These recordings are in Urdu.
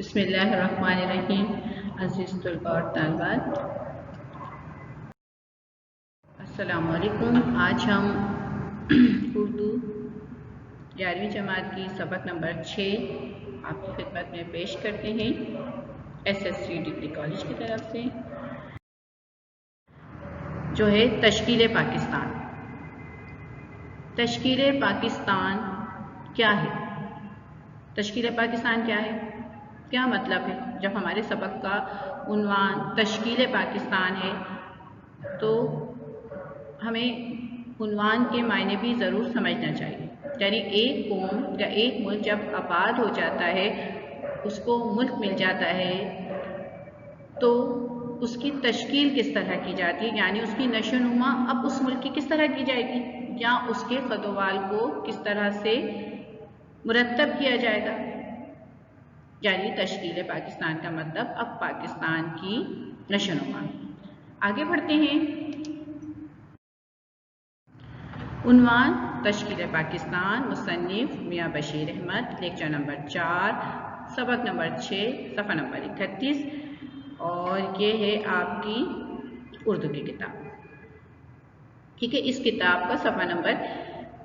بسم اللہ الرحمن الرحیم۔ عزیز طلباء اور طالبات، السلام علیکم۔ آج ہم اردو 11ویں جماعت کی سبق نمبر 6 آپ کی خدمت میں پیش کرتے ہیں SSC ڈگری کالج کی طرف سے، جو ہے تشکیل پاکستان۔ تشکیل پاکستان کیا ہے؟ تشکیل پاکستان کیا ہے؟ کیا مطلب ہے؟ جب ہمارے سبق کا عنوان تشکیل پاکستان ہے تو ہمیں عنوان کے معنی بھی ضرور سمجھنا چاہیے۔ یعنی ایک قوم یا ایک ملک جب آباد ہو جاتا ہے، اس کو ملک مل جاتا ہے، تو اس کی تشکیل کس طرح کی جاتی ہے، یعنی اس کی نشو و نما اب اس ملک کی کس طرح کی جائے گی، یا اس کے خدوال کو کس طرح سے مرتب کیا جائے گا۔ یعنی تشکیل پاکستان کا مطلب اب پاکستان کی نشو و نما۔ آگے بڑھتے ہیں۔ عنوان تشکیل پاکستان، مصنف میاں بشیر احمد، لیکچر نمبر 4، سبق نمبر 6، صفحہ نمبر 31، اور یہ ہے آپ کی اردو کی کتاب۔ ٹھیک ہے، اس کتاب کا صفحہ نمبر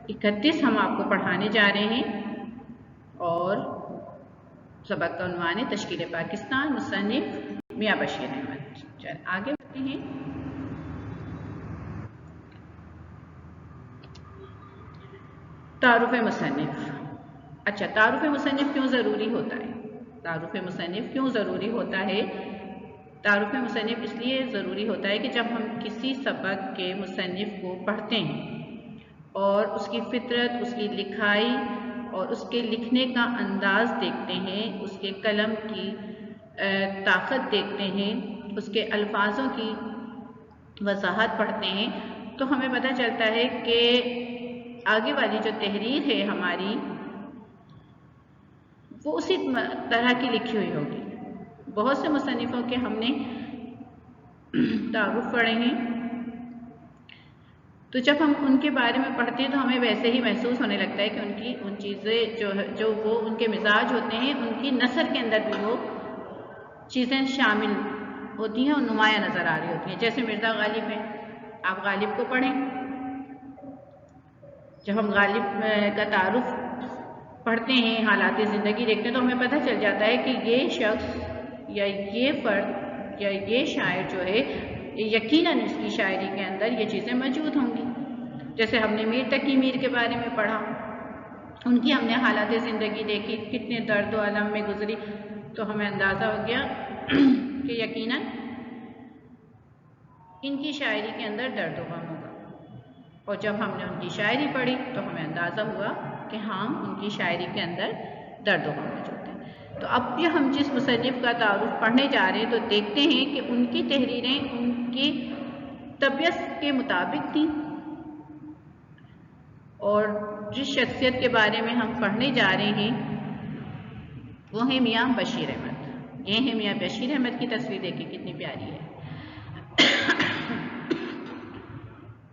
31 ہم آپ کو پڑھانے جا رہے ہیں، اور سبق کا عنوان ہے تشکیل پاکستان، مصنف میاں بشیر احمد۔ چل آگے بڑھتے ہیں۔ تعارف مصنف۔ اچھا، تعارف مصنف کیوں ضروری ہوتا ہے؟ تعارف مصنف کیوں ضروری ہوتا ہے؟ تعارف مصنف اس لیے ضروری ہوتا ہے کہ جب ہم کسی سبق کے مصنف کو پڑھتے ہیں اور اس کی فطرت، اس کی لکھائی اور اس کے لکھنے کا انداز دیکھتے ہیں، اس کے قلم کی طاقت دیکھتے ہیں، اس کے الفاظوں کی وضاحت پڑھتے ہیں، تو ہمیں پتہ چلتا ہے کہ آگے والی جو تحریر ہے ہماری، وہ اسی طرح کی لکھی ہوئی ہوگی۔ بہت سے مصنفوں کے ہم نے تعارف پڑھے ہیں، تو جب ہم ان کے بارے میں پڑھتے ہیں تو ہمیں ویسے ہی محسوس ہونے لگتا ہے کہ ان چیزیں جو وہ ان کے مزاج ہوتے ہیں، ان کی نثر کے اندر بھی وہ چیزیں شامل ہوتی ہیں اور نمایاں نظر آ رہی ہوتی ہیں۔ جیسے مرزا غالب ہیں، آپ غالب کو پڑھیں، جب ہم غالب کا تعارف پڑھتے ہیں، حالات زندگی دیکھتے ہیں، تو ہمیں پتہ چل جاتا ہے کہ یہ شخص یا یہ فرد یا یہ شاعر جو ہے، یقیناً اس کی شاعری کے اندر یہ چیزیں موجود ہوں گی۔ جیسے ہم نے میر تقی میر کے بارے میں پڑھا، ان کی ہم نے حالات زندگی دیکھی، کتنے درد و الم میں گزری، تو ہمیں اندازہ ہو گیا کہ یقیناً ان کی شاعری کے اندر درد و غم ہوگا۔ اور جب ہم نے ان کی شاعری پڑھی تو ہمیں اندازہ ہوا کہ ہاں، ان کی شاعری کے اندر درد و غم موجود ہے۔ تو اب یہ ہم جس مصنف کا تعارف پڑھنے جا رہے ہیں تو دیکھتے ہیں کہ ان کی تحریریں ان کی طبیعت کے مطابق تھیں، اور جس شخصیت کے بارے میں ہم پڑھنے جا رہے ہیں وہ ہے میاں بشیر احمد۔ یہ ہے میاں بشیر احمد کی تصویر، دیکھیں کتنی پیاری ہے۔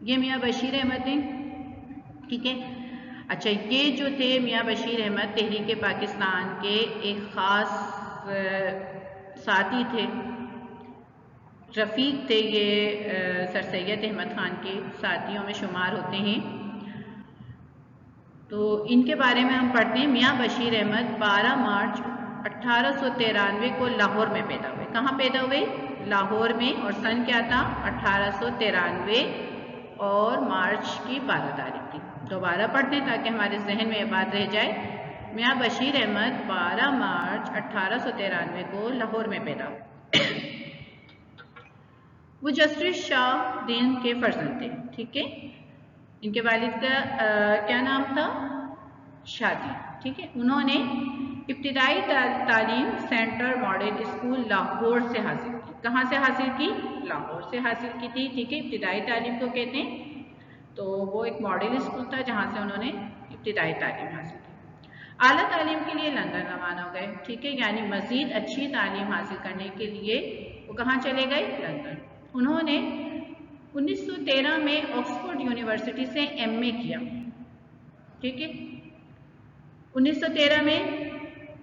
یہ میاں بشیر احمد ہیں، ٹھیک ہے۔ اچھا، یہ جو تھے میاں بشیر احمد، تحریک پاکستان کے ایک خاص ساتھی تھے، رفیق تھے، یہ سر سید احمد خان کے ساتھیوں میں شمار ہوتے ہیں۔ تو ان کے بارے میں ہم پڑھتے ہیں۔ میاں بشیر احمد 12 مارچ 1893 کو لاہور میں پیدا ہوئے۔ کہاں پیدا ہوئے؟ لاہور میں، اور سن کیا تھا؟ 1893، اور مارچ کی 12 تاریخ تھی۔ دوبارہ پڑھتے ہیں تاکہ ہمارے ذہن میں یہ بات رہ جائے۔ میاں بشیر احمد 12 مارچ 1893 کو لاہور میں پیدا ہوئے۔ وہ جسٹس شاہ دین کے فرزند تھے، ٹھیک ہے۔ ان کے والد کا کیا نام تھا؟ شاہ دین، ٹھیک ہے۔ انہوں نے ابتدائی تعلیم سینٹرل ماڈل اسکول لاہور سے حاصل کی۔ کہاں سے حاصل کی؟ لاہور سے حاصل کی تھی، ٹھیک ہے۔ ابتدائی تعلیم کو کہتے ہیں، تو وہ ایک ماڈل اسکول تھا جہاں سے انہوں نے ابتدائی تعلیم حاصل کی۔ اعلیٰ تعلیم کے لیے لندن روانہ ہو گئے، ٹھیک ہے، یعنی مزید اچھی تعلیم حاصل کرنے کے لیے وہ کہاں چلے گئے؟ لندن۔ انہوں نے 1913 میں آکسفورڈ یونیورسٹی سے ایم اے کیا، ٹھیک ہے۔ 1913 میں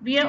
BA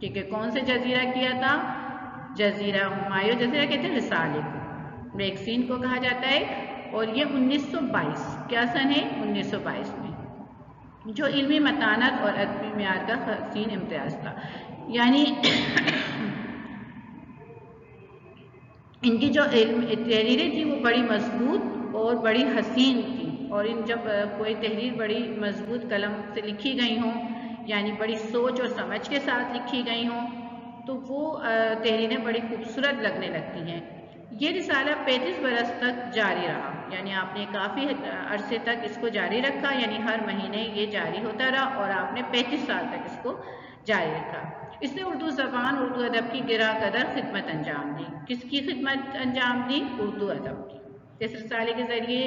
ٹھیک ہے، کون سے جزیرہ کیا تھا؟ جزیرہ ہمایوں جزیرہ کہتے ہیں رسالے کو، ویکسین کو کہا جاتا ہے، اور یہ 1922 کیا سن ہے؟ 1922 میں، جو علمی متانت اور ادبی معیار کا حسین امتیاز تھا. یعنی ان کی جو تحریریں تھیں وہ بڑی مضبوط اور بڑی حسین تھی، اور ان جب کوئی تحریر بڑی مضبوط قلم سے لکھی گئی ہوں، یعنی بڑی سوچ اور سمجھ کے ساتھ لکھی گئی ہوں، تو وہ تحریریں بڑی خوبصورت لگنے لگتی ہیں. یہ رسالہ 35 برس تک جاری رہا، یعنی آپ نے کافی عرصے تک اس کو جاری رکھا، یعنی ہر مہینے یہ جاری ہوتا رہا، اور آپ نے 35 سال تک اس کو جاری رکھا. اس نے اردو زبان، اردو ادب کی گراں قدر خدمت انجام دی. کس کی خدمت انجام دی؟ اردو ادب کی. اس رسالے کے ذریعے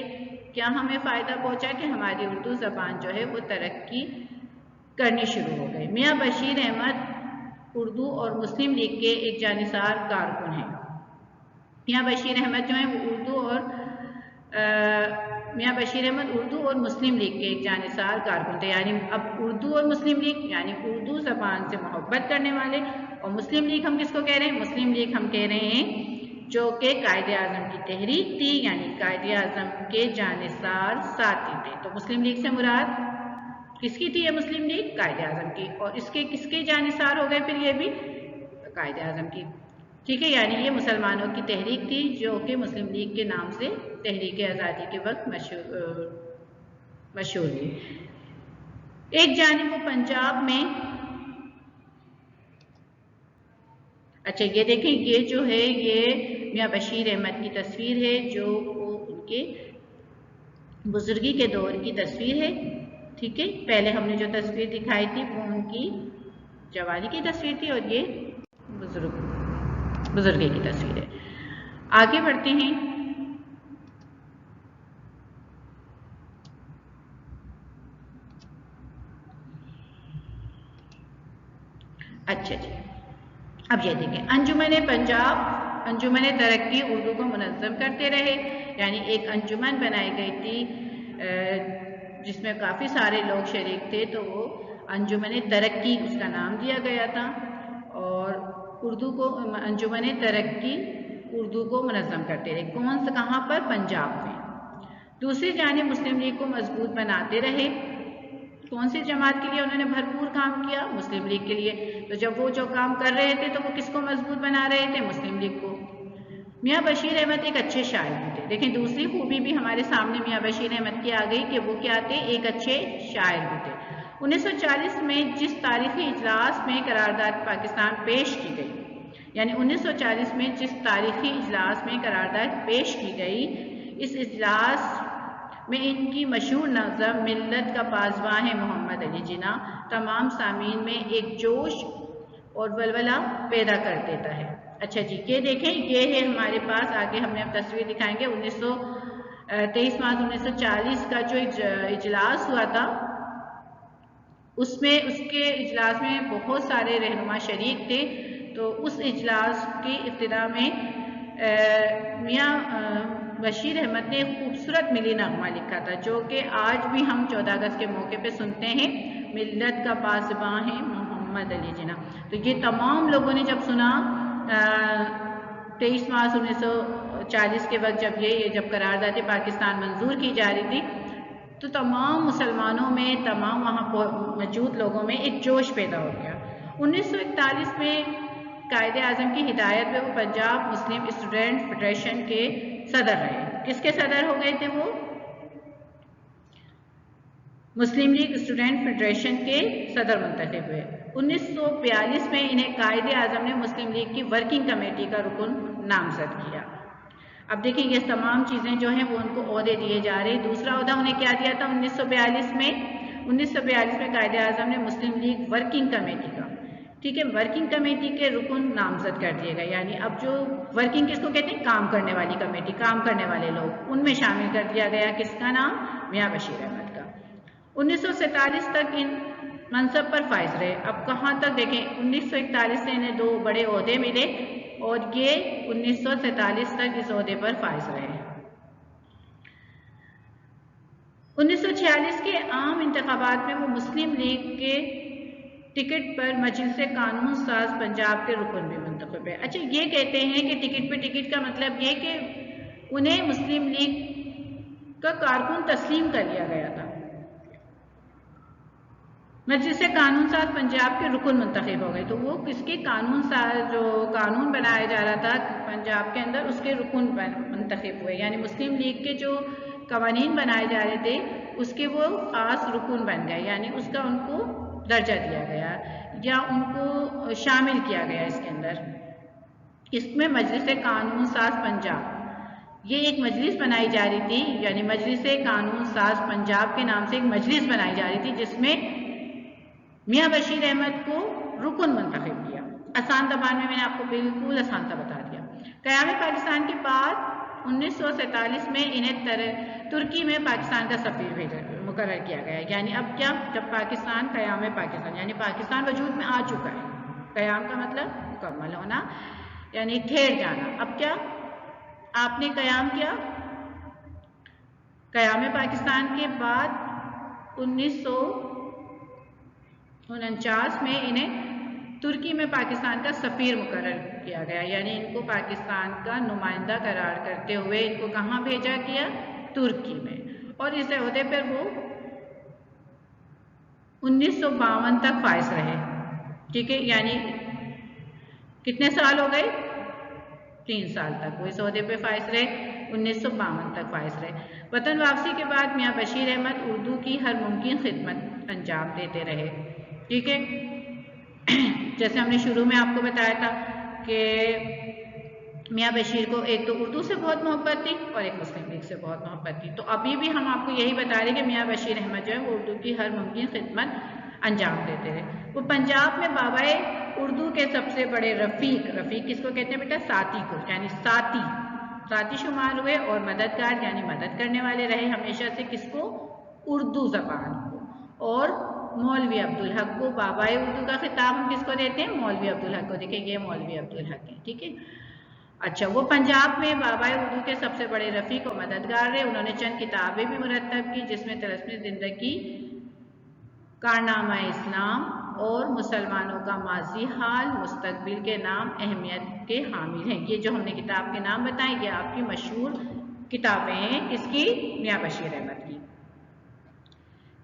کیا ہمیں فائدہ پہنچا کہ ہماری اردو زبان جو ہے وہ ترقی کرنی شروع ہو گئی. میاں بشیر احمد اردو اور مسلم لیگ کے ایک جانثار کارکن ہیں. میاں بشیر احمد جو ہیں وہ اردو اور مسلم لیگ کے ایک جانثار کارکن تھے. یعنی اب اردو اور مسلم لیگ، یعنی اردو زبان سے محبت کرنے والے، اور مسلم لیگ ہم کس کو کہہ رہے ہیں؟ مسلم لیگ ہم کہہ رہے ہیں جو کہ قائد اعظم کی تحریک تھی، یعنی قائد اعظم کے جانثار ساتھی تھے. تو مسلم لیگ سے مراد کس کی تھی؟ یہ مسلم لیگ قائد اعظم کی، اور اس کے کس کے جانثار ہو گئے پھر یہ بھی؟ قائد اعظم کی. ٹھیک ہے، یعنی یہ مسلمانوں کی تحریک تھی جو کہ مسلم لیگ کے نام سے تحریک آزادی کے وقت مشہور ہوئی. ایک جانب وہ پنجاب میں، اچھا یہ دیکھیں، یہ جو ہے یہ میاں بشیر احمد کی تصویر ہے، جو ان کے بزرگی کے دور کی تصویر ہے. ٹھیک ہے، پہلے ہم نے جو تصویر دکھائی تھی وہ ان کی جوانی کی تصویر تھی، اور یہ بزرگی کی تصویر ہے. آگے بڑھتے ہیں. اچھا جی، اب یہ دیکھیں، انجمن پنجاب، انجمن ترقی اردو کو منظم کرتے رہے. یعنی ایک انجمن بنائی گئی تھی جس میں کافی سارے لوگ شریک تھے، تو وہ انجمن ترقی اس کا نام دیا گیا تھا، اور اردو کو انجمن ترقی اردو کو منظم کرتے رہے. کہاں پر؟ پنجاب میں. دوسری جانب مسلم لیگ کو مضبوط بناتے رہے. کون سی جماعت کے لیے انہوں نے بھرپور کام کیا؟ مسلم لیگ کے لیے. تو جب وہ جو کام کر رہے تھے تو وہ کس کو مضبوط بنا رہے تھے؟ مسلم لیگ کو. میاں بشیر احمد ایک اچھے شاعر بھی تھے. دیکھیں دوسری خوبی بھی ہمارے سامنے میاں بشیر احمد کی آ گئی کہ وہ کیا تھے؟ ایک اچھے شاعر بھی تھے. 1940 میں جس تاریخی اجلاس میں قرارداد پاکستان پیش کی گئی، یعنی 1940 میں جس تاریخی اجلاس میں قرارداد پیش کی گئی، اس اجلاس میں ان کی مشہور نظم ملت کا پاسباں ہے محمد علی جناح تمام سامعین میں ایک جوش اور ولولہ پیدا کر دیتا ہے. اچھا جی، یہ دیکھیں، یہ ہے ہمارے پاس، آگے ہم نے اب تصویر دکھائیں گے. 23 مارچ 1940 کا جو اجلاس ہوا تھا، اس کے اجلاس میں بہت سارے رہنما شریک تھے. تو اس اجلاس کی ابتدا میں میاں بشیر احمد نے ایک خوبصورت ملی نغمہ لکھا تھا، جو کہ آج بھی ہم 14 اگست کے موقع پہ سنتے ہیں. ملت کا پاسباں ہے محمد علی جناح. تو یہ تمام لوگوں نے جب سنا 23 مارچ 1940 کے وقت جب قرارداد پاکستان منظور کی جا رہی تھی، تو تمام مسلمانوں میں، تمام وہاں موجود لوگوں میں ایک جوش پیدا ہو گیا. 1941 میں قائد اعظم کی ہدایت پہ وہ پنجاب مسلم اسٹوڈنٹ فیڈریشن کے صدر رہے. کس کے صدر ہو گئے تھے وہ؟ مسلم لیگ اسٹوڈنٹ فیڈریشن کے صدر منتخب ہوئے. 1942 میں انہیں قائد اعظم نے مسلم لیگ کی ورکنگ کمیٹی کا رکن نامزد کیا. اب دیکھیں یہ تمام چیزیں جو ہیں وہ ان کو عہدے دیے جا رہے ہیں. دوسرا عہدہ انہیں کیا دیا تھا 1942 میں؟ 1942 میں قائد اعظم نے مسلم لیگ ورکنگ کمیٹی کا، ٹھیک ہے، ورکنگ کمیٹی کے رکن نامزد کر دیے گئے. یعنی اب جو ورکنگ کس کو کہتے ہیں؟ کام کرنے والی کمیٹی، کام کرنے والے لوگ، ان میں شامل کر دیا گیا. کس کا نام؟ میاں بشیر احمد کا. 1947 تک ان منصب پر فائز رہے. اب کہاں تک؟ دیکھیں 1941 سے انہیں 2 بڑے عہدے ملے، اور یہ 1947 تک اس عہدے پر فائز رہے. 1946 کے عام انتخابات میں وہ مسلم لیگ کے ٹکٹ پر مجلس قانون ساز پنجاب کے رکن بھی منتخب ہے۔ اچھا یہ کہتے ہیں کہ ٹکٹ پہ ٹکٹ کا مطلب یہ کہ انہیں مسلم لیگ کا کارکن تسلیم کر لیا گیا تھا۔ مجلس قانون ساز پنجاب کے رکن منتخب ہو گئے، تو وہ کس کے قانون ساز جو قانون بنایا جا رہا تھا پنجاب کے اندر اس کے رکن منتخب ہوئے، یعنی مسلم لیگ کے جو قوانین بنائے جا رہے تھے اس کے وہ خاص رکن بن گئے، یعنی اس کا ان کو درجہ دیا گیا یا ان کو شامل کیا گیا اس کے اندر۔ اس میں مجلس قانون ساز پنجاب یہ ایک مجلس بنائی جا رہی تھی، یعنی مجلس قانون ساز پنجاب کے نام سے ایک مجلس بنائی جا رہی تھی جس میں میاں بشیر احمد کو رکن منتخب کیا۔ آسان زبان میں نے آپ کو بالکل آسان سا بتا دیا۔ قیام پاکستان کے بعد 1947 میں انہیں ترکی میں پاکستان کا سفیر مقرر کیا گیا، یعنی اب کیا، جب پاکستان قیام پاکستان یعنی پاکستان وجود میں آ چکا ہے، قیام کا مطلب مکمل ہونا یعنی ٹھہر جانا، اب کیا آپ نے قیام کیا۔ قیام پاکستان کے بعد 1949 میں انہیں ترکی میں پاکستان کا سفیر مقرر کیا گیا، یعنی ان کو پاکستان کا نمائندہ قرار کرتے ہوئے ان کو کہاں بھیجا گیا، ترکی میں، اور اس عہدے پر وہ 1952 تک فائز رہے، ٹھیک ہے، یعنی کتنے سال ہو گئے، 3 سال تک وہ اس عہدے پہ فائز رہے، 1952 تک فائز رہے۔ وطن واپسی کے بعد میاں بشیر احمد اردو کی ہر ممکن خدمت انجام دیتے رہے، ٹھیک ہے، جیسے ہم نے شروع میں آپ کو بتایا تھا کہ میاں بشیر کو ایک تو اردو سے بہت محبت تھی اور ایک مسلم لیگ سے بہت محبت تھی، تو ابھی بھی ہم آپ کو یہی بتا رہے ہیں کہ میاں بشیر احمد جو ہے وہ اردو کی ہر ممکن خدمت انجام دیتے رہے۔ وہ پنجاب میں بابائے اردو کے سب سے بڑے رفیق کس کو کہتے ہیں بیٹا، ساتھی کو، یعنی ساتھی شمار ہوئے، اور مددگار یعنی مدد کرنے والے رہے ہمیشہ سے کس کو، اردو زبان کو۔ اور مولوی عبدالحق کو بابائے اردو کا خطاب ہم کس کو دیتے ہیں، مولوی عبدالحق کو، دیکھیں یہ مولوی عبدالحق ہے، ٹھیک ہے۔ اچھا وہ پنجاب میں بابائے اردو کے سب سے بڑے رفیق اور مددگار رہے، انہوں نے چند کتابیں بھی مرتب کی جس میں طلسم زندگی، کارنامہ اسلام اور مسلمانوں کا ماضی حال مستقبل کے نام اہمیت کے حامل ہیں۔ یہ جو ہم نے کتاب کے نام بتائیں یہ آپ کی مشہور کتابیں ہیں، کس کی، میاں بشیر احمد کی۔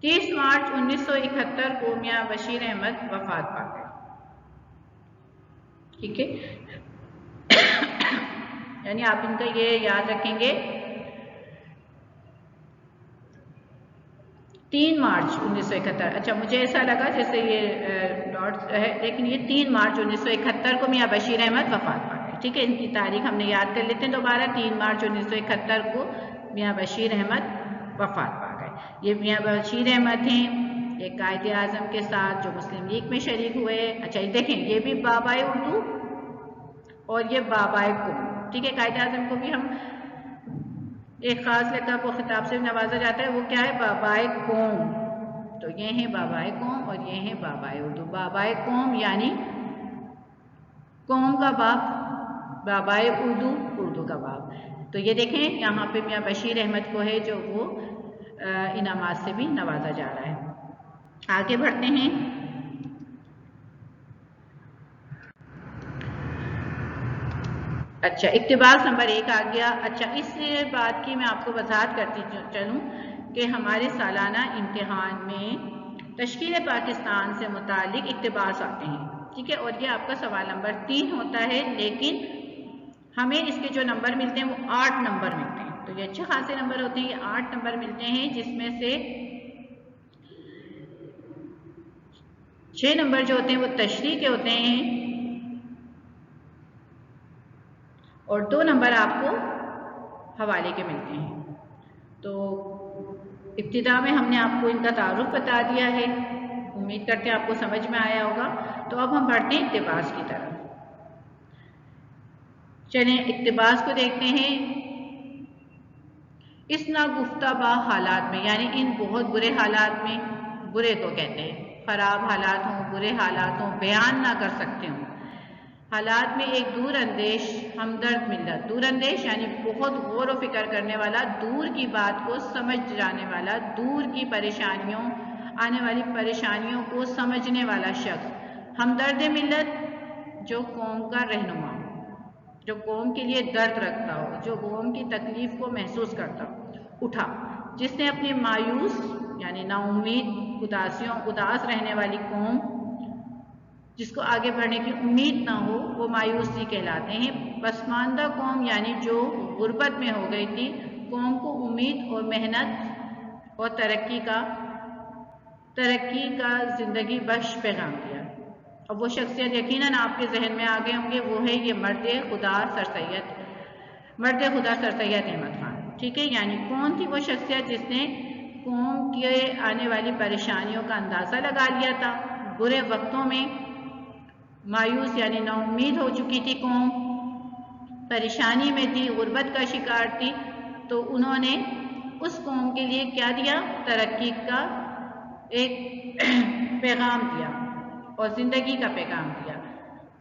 30 مارچ 1971 کو میاں بشیر احمد وفات پا گئے، ٹھیک ہے، یعنی آپ ان کا یہ یاد رکھیں گے 3 مارچ 1971۔ اچھا مجھے ایسا لگا جیسے یہ ڈاٹس ہے، لیکن یہ 3 مارچ 1971 کو میاں بشیر احمد وفات پا گئے، ٹھیک ہے، ان کی تاریخ ہم نے یاد کر لیتے ہیں دوبارہ، 3 مارچ 1971 کو میاں بشیر احمد وفات پا گئے۔ یہ میاں بشیر احمد ہیں ایک قائد اعظم کے ساتھ جو مسلم لیگ میں شریک ہوئے۔ اچھا دیکھیں یہ بھی بابائے اردو اور یہ بابائے قوم، ٹھیک ہے، قائد اعظم کو بھی ہم ایک خاص لقب و خطاب سے نوازا جاتا ہے، وہ کیا ہے، بابائے قوم، تو یہ ہیں بابائے قوم اور یہ ہیں بابائے اردو۔ بابائے قوم یعنی قوم کا باپ، بابائے اردو، اردو کا باپ۔ تو یہ دیکھیں یہاں پہ میاں بشیر احمد کو ہے جو وہ انعامات سے بھی نوازا جا رہا ہے۔ آگے بڑھتے ہیں۔ اچھا اقتباس نمبر 1 آ گیا۔ اچھا اس بات کی میں آپ کو وضاحت کرتی چلوں کہ ہمارے سالانہ امتحان میں تشکیل پاکستان سے متعلق اقتباس آتے ہیں، ٹھیک ہے، اور یہ آپ کا سوال نمبر 3 ہوتا ہے، لیکن ہمیں اس کے جو نمبر ملتے ہیں وہ 8 نمبر ملتے ہیں، تو یہ اچھے خاصے نمبر ہوتے ہیں، یہ 8 نمبر ملتے ہیں، جس میں سے 6 نمبر جو ہوتے ہیں وہ تشریح کے ہوتے ہیں اور 2 نمبر آپ کو حوالے کے ملتے ہیں۔ تو ابتدا میں ہم نے آپ کو ان کا تعارف بتا دیا ہے، امید کرتے ہیں آپ کو سمجھ میں آیا ہوگا۔ تو اب ہم بڑھتے ہیں اقتباس کی طرف، چلیں اقتباس کو دیکھتے ہیں۔ اس ناگفتہ حالات میں، یعنی ان بہت برے حالات میں، برے کو کہتے ہیں خراب حالات ہوں، برے حالات ہوں، بیان نہ کر سکتے ہوں، حالات میں ایک دور اندیش ہمدرد ملت، دور اندیش یعنی بہت غور و فکر کرنے والا، دور کی بات کو سمجھ جانے والا، دور کی پریشانیوں آنے والی پریشانیوں کو سمجھنے والا شخص، ہمدرد ملت جو قوم کا رہنما ہو، جو قوم کے لیے درد رکھتا ہو، جو قوم کی تکلیف کو محسوس کرتا ہو، اٹھا، جس نے اپنی مایوس یعنی نا امید اداس رہنے والی قوم، جس کو آگے بڑھنے کی امید نہ ہو، وہ مایوسی کہلاتے ہیں۔ پسماندہ قوم یعنی جو غربت میں ہو گئی تھی، قوم کو امید اور محنت اور ترقی کا زندگی بخش پیغام دیا۔ اب وہ شخصیت یقیناً آپ کے ذہن میں آگے ہوں گے، وہ ہے یہ مرد خدا سر سید احمد خان۔ ٹھیک ہے، یعنی کون تھی وہ شخصیت جس نے قوم کے آنے والی پریشانیوں کا اندازہ لگا لیا تھا؟ برے وقتوں میں مایوس یعنی نا امید ہو چکی تھی قوم، پریشانی میں تھی، غربت کا شکار تھی، تو انہوں نے اس قوم کے لیے کیا دیا؟ ترقی کا ایک پیغام دیا اور زندگی کا پیغام دیا۔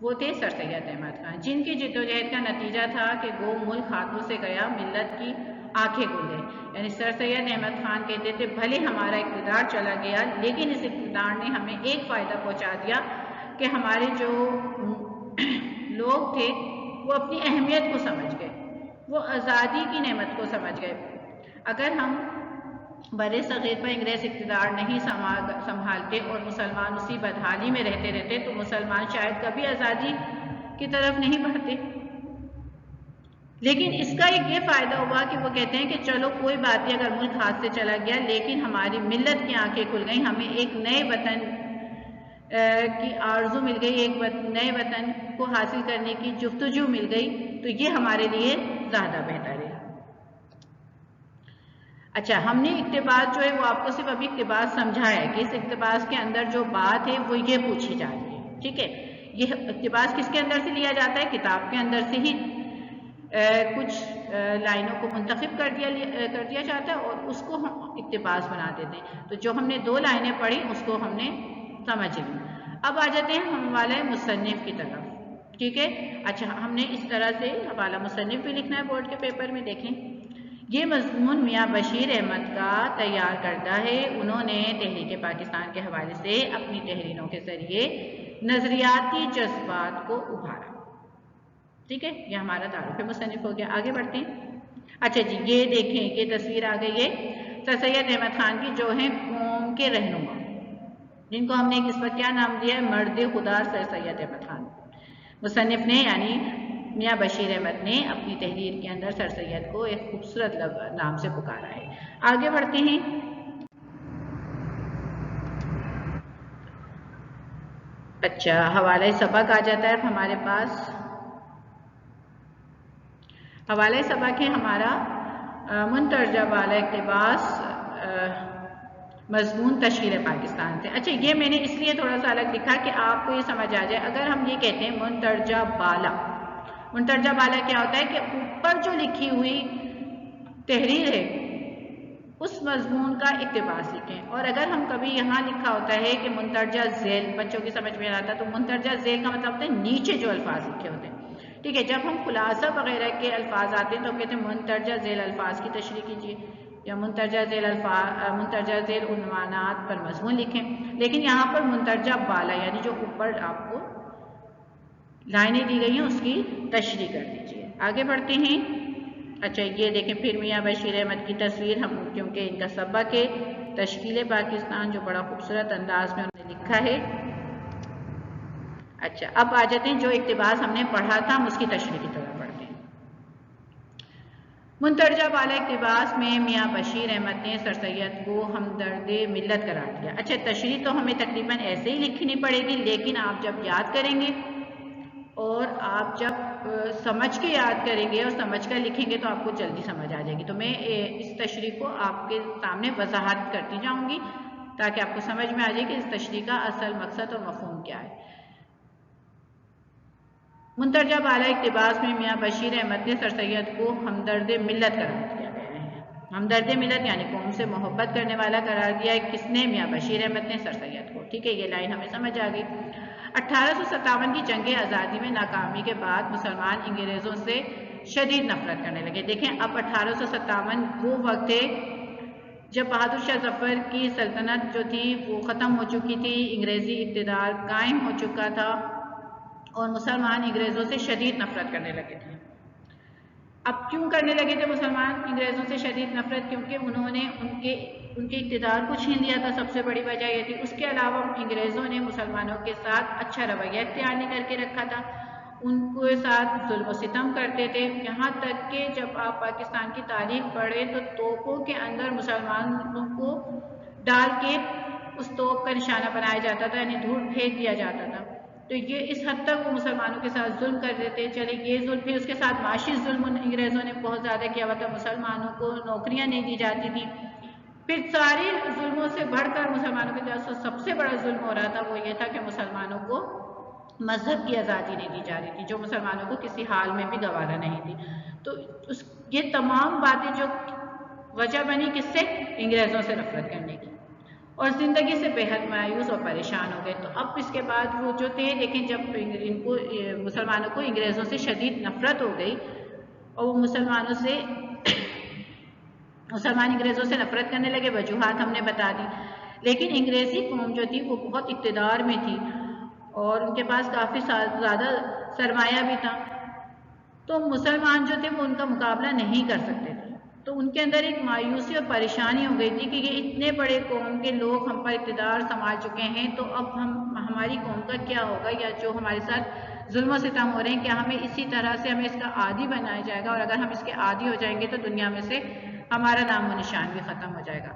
وہ تھے سر سید احمد خان، جن کی جدوجہد کا نتیجہ تھا کہ وہ ملک ہاتھوں سے گیا، ملت کی آنکھیں کھل گئی۔ یعنی سر سید احمد خان کہتے تھے بھلے ہمارا اقتدار چلا گیا، لیکن اس اقتدار نے ہمیں ایک فائدہ پہنچا دیا کہ ہمارے جو لوگ تھے وہ اپنی اہمیت کو سمجھ گئے، وہ آزادی کی نعمت کو سمجھ گئے۔ اگر ہم برے صغیر پر انگریز اقتدار نہیں سنبھالتے اور مسلمان اسی بدحالی میں رہتے تو مسلمان شاید کبھی آزادی کی طرف نہیں بڑھتے۔ لیکن اس کا ایک یہ فائدہ ہوا کہ وہ کہتے ہیں کہ چلو کوئی بات نہیں، اگر ملک ہاتھ سے چلا گیا لیکن ہماری ملت کی آنکھیں کھل گئیں، ہمیں ایک نئے وطن کی آرزو مل گئی، ایک نئے وطن کو حاصل کرنے کی جستجو مل گئی، تو یہ ہمارے لیے زیادہ بہتر ہے۔ اچھا، ہم نے اقتباس جو ہے وہ آپ کو صرف ابھی اقتباس سمجھایا ہے کہ اس اقتباس کے اندر جو بات ہے وہ یہ پوچھی جا رہی ہے۔ ٹھیک ہے، یہ اقتباس کس کے اندر سے لیا جاتا ہے؟ کتاب کے اندر سے ہی کچھ لائنوں کو منتخب کر دیا جاتا ہے اور اس کو ہم اقتباس بنا دیتے ہیں۔ تو جو ہم نے 2 لائنیں پڑھی اس کو ہم نے سمجھ لی۔ اب آ جاتے ہیں ہم حوالہ مصنف کی طرف۔ ٹھیک ہے، اچھا، ہم نے اس طرح سے حوالہ مصنف بھی لکھنا ہے بورڈ کے پیپر میں۔ دیکھیں، یہ مضمون میاں بشیر احمد کا تیار کردہ ہے۔ انہوں نے تحریک پاکستان کے حوالے سے اپنی تحریروں کے ذریعے نظریاتی جذبات کو ابھارا۔ ٹھیک ہے، یہ ہمارا تعارف مصنف ہو گیا۔ آگے بڑھتے ہیں۔ اچھا جی، یہ دیکھیں، یہ تصویر آ گئی ہے سر سید احمد خان کی، جو ہیں قوم کے رہنما، جن کو ہم نے اس وقت کیا نام دیا ہے؟ مرد خدا سر سید احمد خان۔ مصنف نے یعنی میاں بشیر احمد نے اپنی تحریر کے اندر سر سید کو ایک خوبصورت نام سے پکارا ہے۔ آگے بڑھتے ہیں۔ اچھا، حوالہ سبق آ جاتا ہے اب ہمارے پاس۔ حوالہ سبق ہے ہمارا مندرجہ والا اقتباس مضمون تشکیل پاکستان سے۔ اچھا، یہ میں نے اس لیے تھوڑا سا الگ لکھا کہ آپ کو یہ سمجھ آ جائے۔ اگر ہم یہ کہتے ہیں مندرجہ بالا، مندرجہ بالا کیا ہوتا ہے کہ اوپر جو لکھی ہوئی تحریر ہے اس مضمون کا اقتباس لکھیں، اور اگر ہم کبھی یہاں لکھا ہوتا ہے کہ مندرجہ ذیل، بچوں کی سمجھ میں آتا ہے، تو مندرجہ ذیل کا مطلب ہوتا ہے نیچے جو الفاظ لکھے ہوتے ہیں۔ ٹھیک ہے، جب ہم خلاصہ وغیرہ کے الفاظ آتے ہیں تو کہتے ہیں مندرجہ ذیل الفاظ کی تشریح کیجیے یا مندرجہ ذیل عنوانات پر مضمون لکھیں، لیکن یہاں پر مندرجہ بالا یعنی جو اوپر آپ کو لائنیں دی گئی ہیں اس کی تشریح کر دیجیے۔ آگے بڑھتے ہیں۔ اچھا، یہ دیکھیں پھر میاں بشیر احمد کی تصویر، ہم کیونکہ ان کا سبق ہے تشکیل پاکستان، جو بڑا خوبصورت انداز میں انہوں نے لکھا ہے۔ اچھا، اب آ جاتے ہیں جو اقتباس ہم نے پڑھا تھا ہم اس کی تشریح کی طرف پڑھتے ہیں۔ مندرجہ بالا اقتباس میں میاں بشیر احمد نے سر سید کو ہمدرد ملت قرار دیا۔ اچھا، تشریح تو ہمیں تقریباً ایسے ہی لکھنی پڑے گی، لیکن آپ جب یاد کریں گے اور آپ جب سمجھ کے یاد کریں گے اور سمجھ کر لکھیں گے تو آپ کو جلدی سمجھ آ جائے گی۔ تو میں اس تشریح کو آپ کے سامنے وضاحت کرتی جاؤں گی تاکہ آپ کو سمجھ میں آ جائے کہ اس تشریح کا اصل مقصد اور مفہوم کیا ہے۔ مندرجہ بالا اقتباس میں میاں بشیر احمد نے سر سید کو ہمدرد ملت قرار دیا گیا ہے۔ ہمدرد ملت یعنی قوم سے محبت کرنے والا قرار دیا ہے۔ کس نے؟ میاں بشیر احمد نے سر سید کو۔ ٹھیک ہے، یہ لائن ہمیں سمجھ آ گئی۔ 1857 کی جنگ آزادی میں ناکامی کے بعد مسلمان انگریزوں سے شدید نفرت کرنے لگے۔ دیکھیں، اب 1857 وہ وقت ہے جب بہادر شاہ ظفر کی سلطنت جو تھی وہ ختم ہو چکی تھی، انگریزی اقتدار قائم ہو چکا تھا اور مسلمان انگریزوں سے شدید نفرت کرنے لگے تھے۔ اب کیوں کرنے لگے تھے مسلمان انگریزوں سے شدید نفرت؟ کیونکہ انہوں نے ان کے اقتدار کو چھین لیا تھا، سب سے بڑی وجہ یہ تھی۔ اس کے علاوہ انگریزوں نے مسلمانوں کے ساتھ اچھا رویہ اختیار نہیں کر کے رکھا تھا، ان کے ساتھ ظلم و ستم کرتے تھے، یہاں تک کہ جب آپ پاکستان کی تاریخ پڑھیں تو توپوں کے اندر مسلمانوں کو ڈال کے اس توپ کا نشانہ بنایا جاتا تھا، یعنی دھول پھینک دیا جاتا تھا۔ تو یہ اس حد تک وہ مسلمانوں کے ساتھ ظلم کر دیتے۔ چلے یہ ظلم، پھر اس کے ساتھ معاشی ظلم انگریزوں نے بہت زیادہ کیا ہوا تھا، مسلمانوں کو نوکریاں نہیں دی جاتی تھی۔ پھر سارے ظلموں سے بڑھ کر مسلمانوں کے ساتھ سب سے بڑا ظلم ہو رہا تھا، وہ یہ تھا کہ مسلمانوں کو مذہب کی آزادی نہیں دی جا رہی تھی، جو مسلمانوں کو کسی حال میں بھی گوارا نہیں تھی۔ تو یہ تمام باتیں جو وجہ بنی کس سے؟ انگریزوں سے نفرت کرنے کی، اور زندگی سے بے حد مایوس اور پریشان ہو گئے۔ تو اب اس کے بعد وہ جو تھے، لیکن جب ان کو مسلمانوں کو انگریزوں سے شدید نفرت ہو گئی اور وہ مسلمان انگریزوں سے نفرت کرنے لگے، وجوہات ہم نے بتا دی، لیکن انگریزی قوم جو تھی وہ بہت اقتدار میں تھی اور ان کے پاس کافی زیادہ سرمایہ بھی تھا، تو مسلمان جو تھے وہ ان کا مقابلہ نہیں کر سکتے تھے۔ تو ان کے اندر ایک مایوسی اور پریشانی ہو گئی تھی کہ یہ اتنے بڑے قوم کے لوگ ہم پر اقتدار سنبھال چکے ہیں، تو اب ہماری قوم کا کیا ہوگا، یا جو ہمارے ساتھ ظلم و ستم ہو رہے ہیں، کیا ہمیں اسی طرح سے ہمیں اس کا عادی بنایا جائے گا، اور اگر ہم اس کے عادی ہو جائیں گے تو دنیا میں سے ہمارا نام و نشان بھی ختم ہو جائے گا۔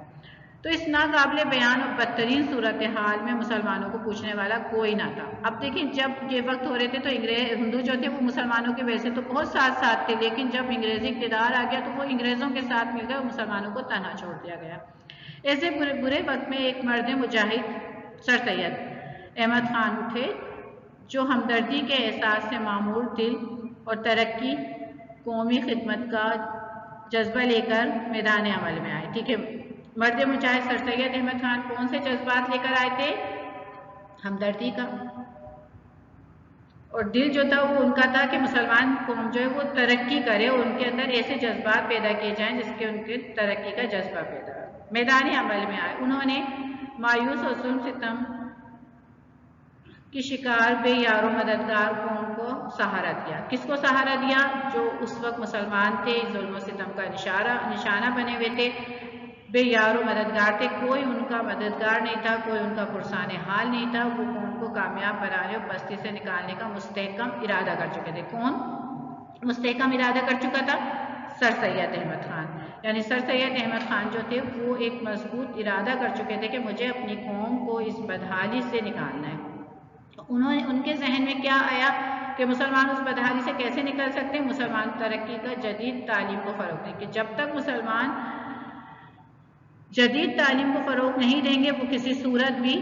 تو اس ناقابل بیان اور بدترین صورتحال میں مسلمانوں کو پوچھنے والا کوئی نہ تھا۔ اب دیکھیں، جب یہ وقت ہو رہے تھے تو ہندو جو تھے وہ مسلمانوں کے ویسے تو بہت ساتھ تھے، لیکن جب انگریزی اقتدار آ گیا تو وہ انگریزوں کے ساتھ مل کر مسلمانوں کو تنہا چھوڑ دیا گیا۔ ایسے برے وقت میں ایک مرد مجاہد سر سید احمد خان اٹھے، جو ہمدردی کے احساس سے معمور دل اور ترقی، قومی خدمت کا جذبہ لے کر میدان عمل میں آئے۔ ٹھیک ہے، مرد مجاہد سر سید احمد خان کون سے جذبات لے کر آئے تھے؟ ہمدردی کا، اور دل جو تھا وہ ان کا تھا کہ مسلمان قوم جو ہے وہ ترقی کرے، اور ان کے اندر ایسے جذبات پیدا کیے جائیں جس کے ان کے ترقی کا جذبہ پیدا ہو۔ میدان عمل میں آئے، انہوں نے مایوس اور ظلم ستم کی شکار بے یار و مددگار قوم کو سہارا دیا۔ کس کو سہارا دیا؟ جو اس وقت مسلمان تھے، ظلم و ستم کا نشانہ بنے ہوئے تھے، بے یار و مددگار تھے، کوئی ان کا مددگار نہیں تھا، کوئی ان کا پرسان حال نہیں تھا۔ وہ قوم کو کامیاب بنانے اور بستی سے نکالنے کا مستحکم ارادہ کر چکے تھے۔ کون مستحکم ارادہ کر چکا تھا؟ سر سید احمد خان، یعنی سر سید احمد خان جو تھے وہ ایک مضبوط ارادہ کر چکے تھے کہ مجھے اپنی قوم کو اس بدحالی سے نکالنا ہے۔ ان کے ذہن میں کیا آیا کہ مسلمان اس بدحالی سے کیسے نکل سکتے ہیں؟ مسلمان ترقی کا جدید تعلیم کو فروغ دیں کہ جب تک مسلمان جدید تعلیم کو فروغ نہیں دیں گے وہ کسی صورت بھی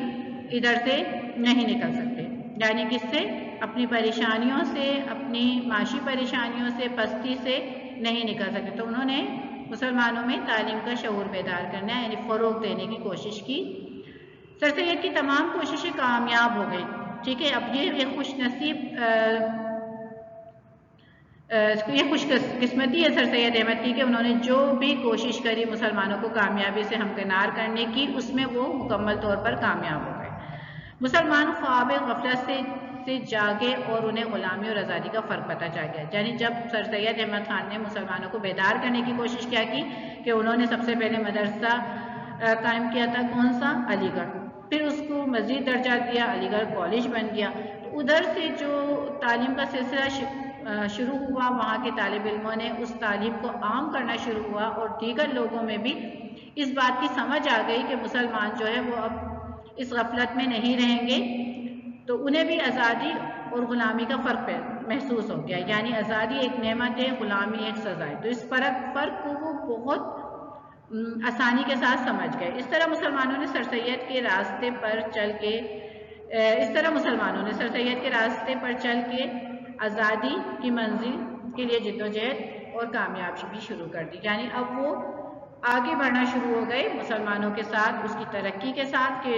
ادھر سے نہیں نکل سکتے، یعنی کس سے؟ اپنی پریشانیوں سے، اپنی معاشی پریشانیوں سے، پستی سے نہیں نکل سکتے۔ تو انہوں نے مسلمانوں میں تعلیم کا شعور بیدار کرنا ہے، یعنی فروغ دینے کی کوشش کی۔ سر سید کی تمام کوششیں کامیاب ہو گئی۔ ٹھیک ہے، اب یہ خوش قسمتی ہے سر سید احمد کی کہ انہوں نے جو بھی کوشش کری مسلمانوں کو کامیابی سے ہمکنار کرنے کی، اس میں وہ مکمل طور پر کامیاب ہو گئے۔ مسلمان خواب غفلت سے جاگے اور انہیں غلامی اور آزادی کا فرق پتہ چل گیا۔ یعنی جب سر سید احمد خان نے مسلمانوں کو بیدار کرنے کی کوشش کیا کی کہ انہوں نے سب سے پہلے مدرسہ قائم کیا تھا، کون سا؟ علی گڑھ، پھر اس کو مزید درجہ دیا، علی گڑھ کالج بن گیا۔ تو ادھر سے جو تعلیم کا سلسلہ شروع ہوا، وہاں کے طالب علموں نے اس تعلیم کو عام کرنا شروع ہوا، اور دیگر لوگوں میں بھی اس بات کی سمجھ آ گئی کہ مسلمان جو ہے وہ اب اس غفلت میں نہیں رہیں گے، تو انہیں بھی آزادی اور غلامی کا فرق محسوس ہو گیا، یعنی آزادی ایک نعمت ہے، غلامی ایک سزا ہے۔ تو اس فرق کو وہ بہت آسانی کے ساتھ سمجھ گئے۔ اس طرح مسلمانوں نے سر سید کے راستے پر چل کے آزادی کی منزل کے لیے جدوجہد اور کامیابی بھی شروع کر دی، یعنی اب وہ آگے بڑھنا شروع ہو گئے مسلمانوں کے ساتھ، اس کی ترقی کے ساتھ، کہ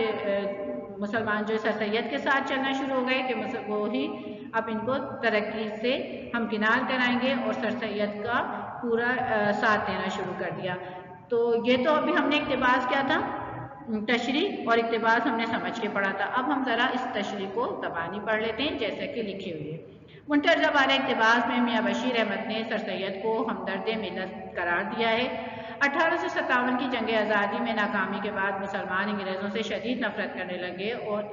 مسلمان جو سر سید کے ساتھ چلنا شروع ہو گئے کہ وہی اب ان کو ترقی سے ہمکنار کرائیں گے، اور سر سید کا پورا ساتھ دینا شروع کر دیا۔ تو یہ تو ابھی ہم نے اقتباس کیا تھا، تشریح اور اقتباس ہم نے سمجھ کے پڑھا تھا. اب ہم ذرا اس تشریح کو زبانی پڑھ لیتے ہیں جیسے کہ لکھی ہوئی ہے. منٹرجہ بارہ اقتباس میں میاں بشیر احمد نے سر سید کو ہمدرد ملت قرار دیا ہے. 1857 کی جنگ آزادی میں ناکامی کے بعد مسلمان انگریزوں سے شدید نفرت کرنے لگے اور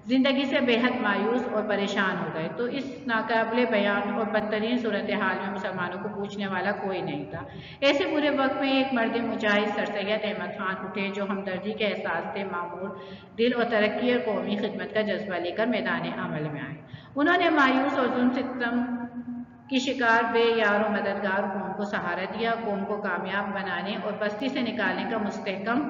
زندگی سے بے حد مایوس اور پریشان ہو گئے. تو اس ناقابل بیان اور بدترین صورتحال میں مسلمانوں کو پوچھنے والا کوئی نہیں تھا. ایسے برے وقت میں ایک مرد مجاہد سر سید احمد خان اٹھے جو ہمدردی کے احساس سے معمور دل اور ترقی اور قومی خدمت کا جذبہ لے کر میدان عمل میں آئے. انہوں نے مایوس اور ظلم ستم کی شکار بے یار و مددگار قوم کو سہارا دیا. قوم کو کامیاب بنانے اور بستی سے نکالنے کا مستحکم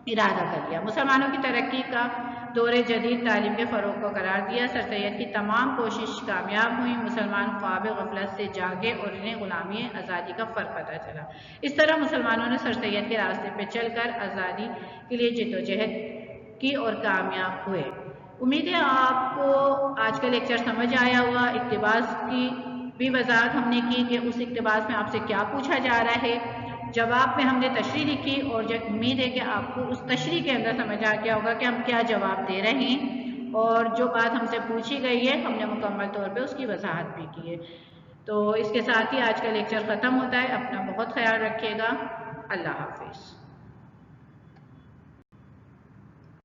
ارادہ کر لیا. مسلمانوں کی ترقی کا دور جدید تعلیم کے فروغ کو قرار دیا. سر سید کی تمام کوشش کامیاب ہوئی. مسلمان خواب غفلت سے جاگے اور انہیں غلامی آزادی کا فرق پتہ چلا. اس طرح مسلمانوں نے سر سید کے راستے پہ چل کر آزادی کے لیے جدوجہد کی اور کامیاب ہوئے. امید ہے آپ کو آج کا لیکچر سمجھ آیا ہوگا. اقتباس کی بھی وضاحت ہم نے کی کہ اس اقتباس میں آپ سے کیا پوچھا جا رہا ہے. جواب میں ہم نے تشریح لکھی اور امید ہے کہ آپ کو اس تشریح کے اندر سمجھ آ گیا ہوگا کہ ہم کیا جواب دے رہے ہیں اور جو بات ہم سے پوچھی گئی ہے ہم نے مکمل طور پہ اس کی وضاحت بھی کی ہے. تو اس کے ساتھ ہی آج کا لیکچر ختم ہوتا ہے. اپنا بہت خیال رکھیے گا. اللہ حافظ.